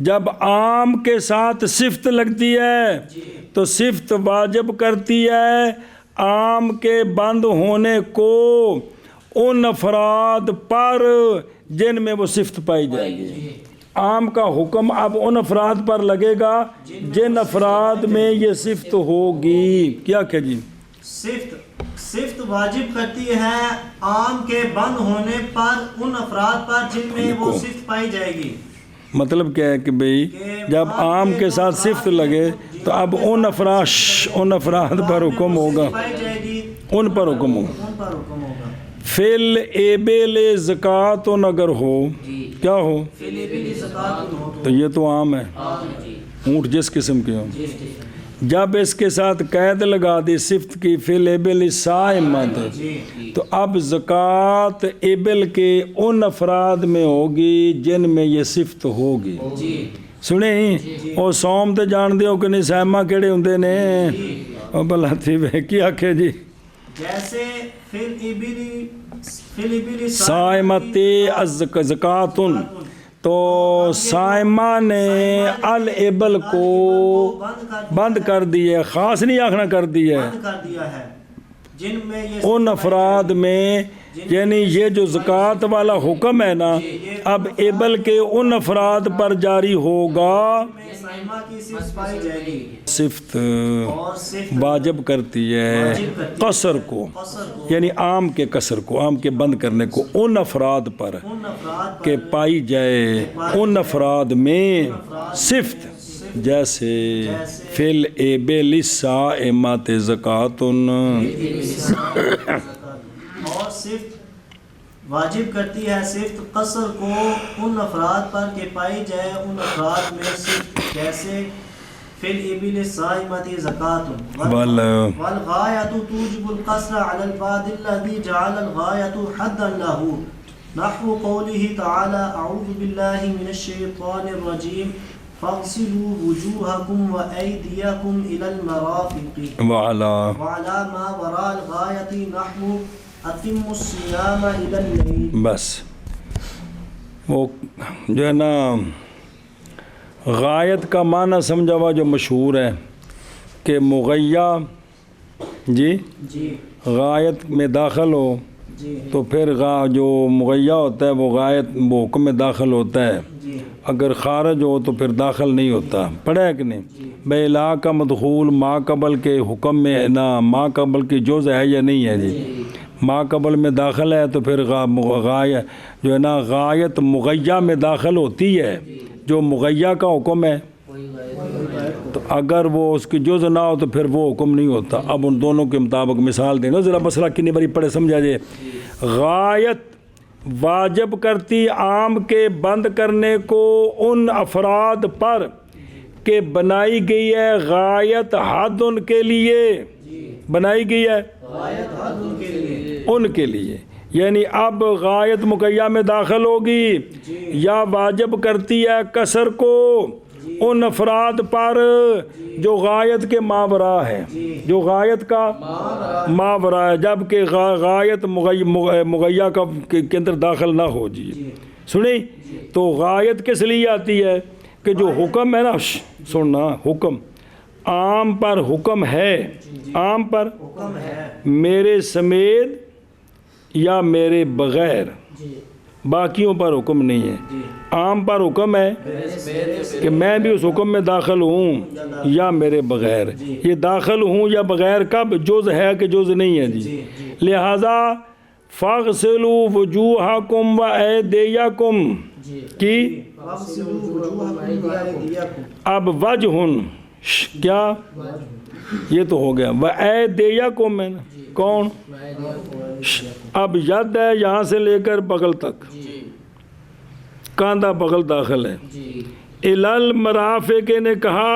جب عام کے ساتھ صفت لگتی ہے تو صفت واجب کرتی ہے عام کے بند ہونے کو ان افراد پر جن میں وہ صفت پائی جائے گی۔ عام کا حکم اب ان افراد پر لگے گا جن افراد میں یہ صفت ہوگی، کیا کہ جی صفت واجب کرتی ہے عام کے بند ہونے پر ان افراد پر جن میں وہ صفت پائی جائے گی۔ مطلب کیا ہے کہ بھئی جب عام کے ساتھ صفت لگے تو اب ان افراد پر حکم ہوگا، ان پر حکم ہوگا۔ فل ایبل زکاتن اگر ہو کیا ہو تو یہ تو عام ہے، اونٹ جس قسم کے ہوں. جب اس کے ساتھ قید لگا دی صفت کی فل ایبل صائمۃ تو اب زکوٰۃ ایبل کے ان افراد میں ہوگی جن میں یہ صفت ہوگی. سنیں وہ سوم تے جان دیو کہ نہیں سائمہ کیڑے ہوندے نے او بھلا تھی وے کی آکھے جی جیسے فل صائمت زکاتن تو سائمہ نے الابل کو بند کر دیا، خاص نہیں آخنا کر دیا ہے جن میں یہ ان افراد میں، یعنی یہ جو زکوٰۃ والا حکم ہے نا اب ایبل کے ان افراد پر جاری ہوگا. سائمہ کی صفت پائی جائے گی صفت اور صفت واجب کرتی ہے قصر کو، یعنی عام کے قصر کو، عام کے بند کرنے کو ان افراد پر ان افراد کہ پائی جائے ان افراد میں صفت جیسے فی الابل صائمۃ زکاتن. اور صفت واجب کرتی ہے صفت قصر کو ان افراد پر کہ پائی جائے ان افراد میں صفت جیسے فی الابل صائمۃ زکاتن والغایۃ توجب القصر علی البعض الذی جعل الغایۃ حدا له نحو قوله تعالی اعوذ باللہ من الشیطان الرجیم فاغسلوا وجوهكم وأيديكم إلى المرافق وعلى ما وراء الغاية نحو أتموا الصيام إلى الليل. بس وہ جو ہے نا غایت کا معنی سمجھا ہوا جو مشہور ہے کہ مغیّا جی غایت میں داخل ہو تو پھر جو مغیّا ہوتا ہے وہ غایت وہ حکم میں داخل ہوتا ہے، اگر خارج ہو تو پھر داخل نہیں ہوتا. پڑھا ہے کہ نہیں؟ بے لا کا مدخول ما قبل کے حکم میں نہ ما قبل کی جز ہے یا نہیں ہے جی، ما قبل میں داخل ہے تو پھر غایت جو ہے نا غایت مغیّا میں داخل ہوتی ہے جو مغیّا کا حکم ہے، تو اگر وہ اس کی جز نہ ہو تو پھر وہ حکم نہیں ہوتا. اب ان دونوں کے مطابق مثال دینا ذرا مسئلہ کتنی باری پڑھے سمجھا جائے. غایت واجب کرتی عام کے بند کرنے کو ان افراد پر کہ بنائی گئی ہے غایت حد ان کے لیے، بنائی گئی ہے ان کے لیے، یعنی اب غایت مقیّا میں داخل ہوگی یا واجب کرتی ہے قصر کو ان افراد پر جو غایت کے ماوراء ہے، جو غایت کا ماوراء ہے، جبکہ غایت مغیّا کے اندر داخل نہ ہو جی. سنیں تو غایت کس لیے آتی ہے کہ جو حکم ہے نا سننا حکم عام پر حکم ہے، عام پر میرے سمیت یا میرے بغیر، باقیوں پر حکم نہیں ہے. عام پر حکم ہے کہ میں بھی اس حکم میں داخل ہوں یا میرے بغیر. یہ داخل ہوں یا بغیر کب جز ہے کہ جز نہیں ہے جی. لہذا فاغسلوا وجوہکم وایدیکم کی اب وجہن کیا یہ تو ہو گیا، وایدیکم ہے نا کون، اب ید ہے یہاں سے لے کر بغل تک، کاندھا بغل داخل ہے. الال مرافق نے کہا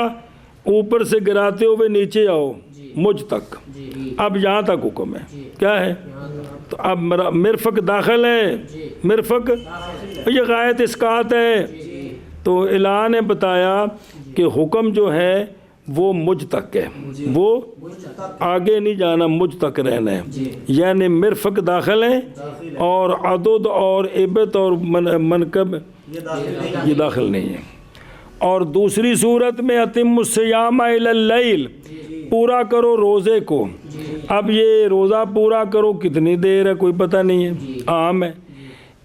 اوپر سے گراتے ہوئے نیچے آؤ مجھ تک، اب یہاں تک حکم ہے کیا ہے، تو اب مرفق داخل ہے، مرفق یہ غایت اسقاط ہے. تو الہ نے بتایا کہ حکم جو ہے وہ مجھ تک ہے، وہ آگے نہیں جانا، مجھ تک رہنا ہے، یعنی مرفق داخل ہے اور عدد اور ابت اور منکب یہ داخل نہیں ہے. اور دوسری صورت میں اتم الصیام الی اللیل، پورا کرو روزے کو. اب یہ روزہ پورا کرو کتنی دیر ہے کوئی پتہ نہیں ہے، عام ہے.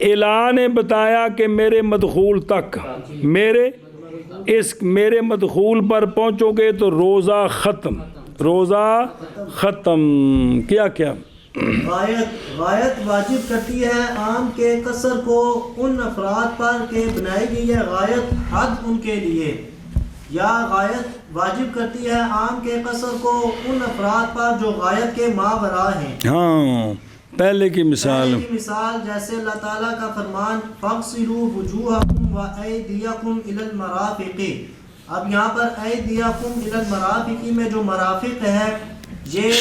الہ نے بتایا کہ میرے مدخول تک، میرے مدخول پر پہنچو گے تو روزہ ختم، روزہ ختم. کیا غایت واجب کرتی ہے عام کے قصر کو ان افراد پر کہ بنائی گئی ہے غایت حد ان کے لیے، یا غایت واجب کرتی ہے عام کے قصر کو ان افراد پر جو غایت کے ماوراء ہیں. ہاں پہلے کی مثال پہلے کی مثال جیسے اللہ تعالیٰ کا فرمان فَاغْسِلُوا وُجُوهَكُمْ وَأَيْدِيَكُمْ إِلَى الْمَرَافِقِ. اب یہاں پر ایدیکم الی المرافق میں جو مرافق ہے یہ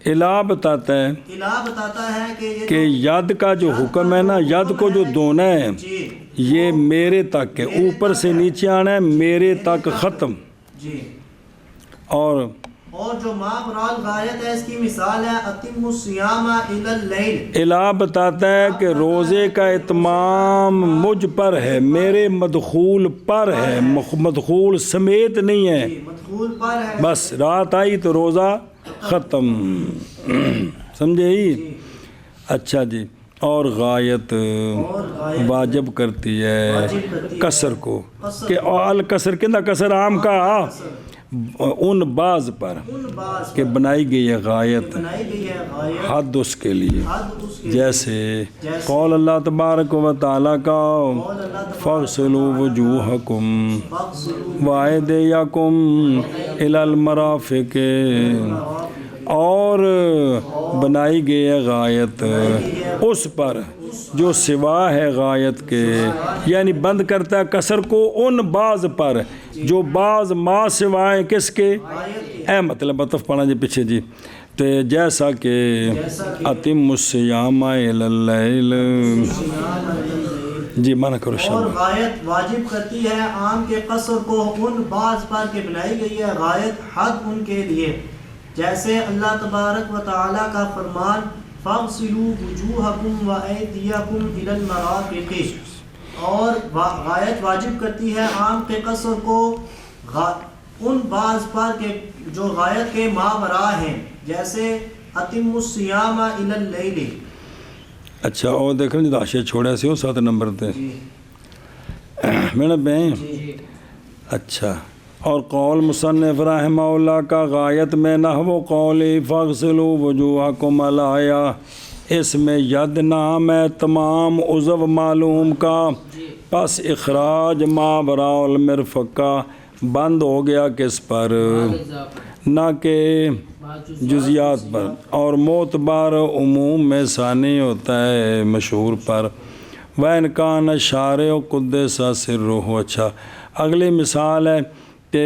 الہ بتاتا ہے الہ بتاتا ہے کہ کہ ید کا جو حکم ہے نا، ید کو جو دھونا ہے جی یہ میرے تک ہے، اوپر سے نیچے آنا ہے میرے تک ختم. جی اور جو ما برال غایت ہے اس کی مثال ہے اتم الصیام الی اللیل. الہ بتاتا ہے کہ روزے کا اتمام مجھ پر ہے، میرے مدخول پر ہے، مدخول سمیت نہیں ہے. مدخول پر ہے، بس رات آئی تو روزہ ختم. سمجھے ہی؟ اچھا جی. اور غایت واجب کرتی ہے قصر کو، کہ القصر کندہ قصر عام کا ان بعض پر کہ بنائی گئی ہے غایت، بنائی گئی ہے غایت حد اس کے لیے. حد اس کے جیسے قول اللہ تبارک و تعالیٰ کا فَاغْسِلُوا وُجُوهَكُمْ وَأَيْدِيَكُمْ إِلَى الْمَرَافِقِ. اور بنائی گئی ہے غایت اس پر جو سوا ہے غایت کے، یعنی بند کرتا ہے قصر کو ان بعض پر جو بعض ما سوائے کس کے، اے مطلب عطف پڑھنا جی پیچھے جی. تو جیسا کہ اتم الصیام الی اللیل جی مانا کرو اور شامل. غایت واجب کرتی ہے عام کے قصر کو ان بعض پر کے بنائی گئی ہے غایت حد ان کے لیے. جیسے اللہ تبارک و تعالیٰ کا فرمان فَاغْسِلُوا وُجُوهَكُمْ وَأَيْدِيَكُمْ إِلَى الْمَرَافِقِ. اور غایت واجب کرتی ہے عام کے قصر کو ان بعض پر کے جو غایت کے ماوراء ہیں، جیسے اتم الصیام الی اللیل. اچھا اور دیکھیں جی داشیہ چھوڑے سے ہو 7 نمبر تے میرا بہن. اچھا اور قول مصنف رحمہ اللہ کا غایت میں نحو قولی فاغسلوا وجوہکم الایا، اس میں ید نام ہے تمام عضو معلوم کا، پس اخراج ما براء المرفق کا بند ہو گیا کس پر، نہ کہ جزیات پر. اور معتبر عموم میں ثانی ہوتا ہے مشہور پر. وَإِنْ كَانَ الشَّارِعُ قُدِّسَ سِرُّهُ. اچھا اگلی مثال ہے کہ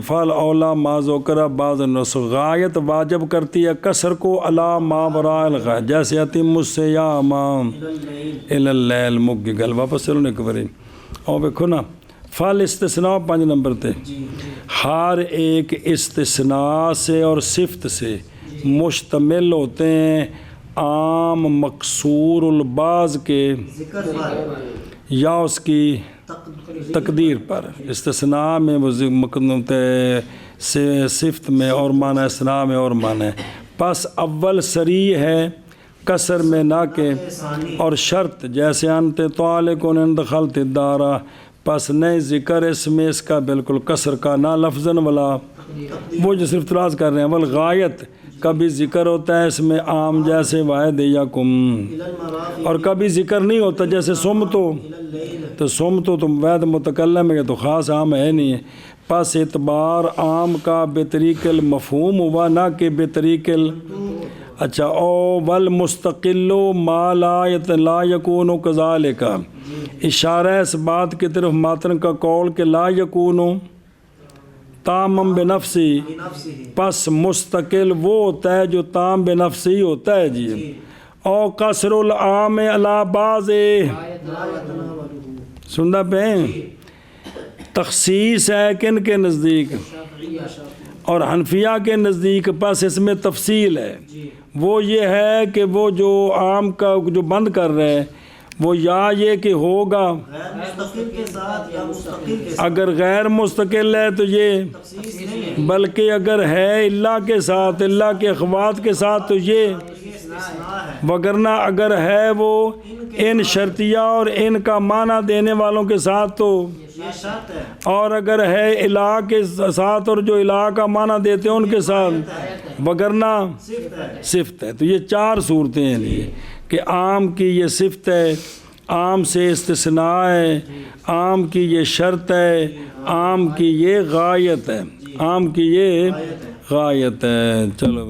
فل اولا ما ذکر بعض النسخ. غایت واجب کرتی ہے قصر کو علی ما براء الغایت، جیسے اتم الصیام الی اللیل. مک گئی گل، واپس چلو ایک باری. اور دیکھو نا فل استثناء 5 نمبر تے ہر ایک استثناء سے اور صفت سے مشتمل ہوتے ہیں عام مقصور البعض کے یا اس کی تقدیر پر. استثناء میں وہ صفت میں اور معنی، استثناء میں اور معنی. پس اول صریح ہے قصر میں نہ کہ اور شرط، جیسے انت طالق ان دخلت الدار، پس نہیں ذکر اس میں اس کا بالکل قصر کا، نہ لفظاً ولا وہ جو صرف تراز کر رہے ہیں. والغایت کبھی ذکر ہوتا ہے اس میں عام، جیسے وَأَيْدِيَكُمْ، اور کبھی ذکر نہیں ہوتا جیسے تو سم تو تم وید متکلم ہے تو خاص عام ہے نہیں ہے. پس اعتبار عام کا بطریق المفہوم ہوا، نہ کہ بطریق اچھا او والمستقل ما لا یکون کذالک. اشارہ اس بات کی طرف ماتن کا قول کہ لا یکون تامم بنفسی، پس مستقل وہ ہوتا ہے جو تام بنفسی ہوتا ہے جی. او قصر العام علی بعض، سننا پہیں تخصیص ہے کن کے نزدیک اور حنفیہ کے نزدیک. پس اس میں تفصیل ہے، وہ یہ ہے کہ وہ جو عام کا جو بند کر رہے ہیں وہ یا یہ کہ ہوگا اگر غیر مستقل ہے تو یہ، بلکہ اگر ہے اللہ کے ساتھ، اللہ کے اخوات کے ساتھ تو یہ، وگرنہ اگر ہے وہ ان شرطیہ اور ان کا معنی دینے والوں کے ساتھ تو، اور اگر ہے الہ کے ساتھ اور جو الہ کا معنی دیتے ہیں ان کے ساتھ، وگرنہ صفت ہے. تو یہ 4 صورتیں ہیں کہ عام کی یہ صفت ہے، عام سے استثناء ہے، عام کی یہ شرط ہے، عام کی یہ غایت ہے، عام کی یہ غایت ہے. چلو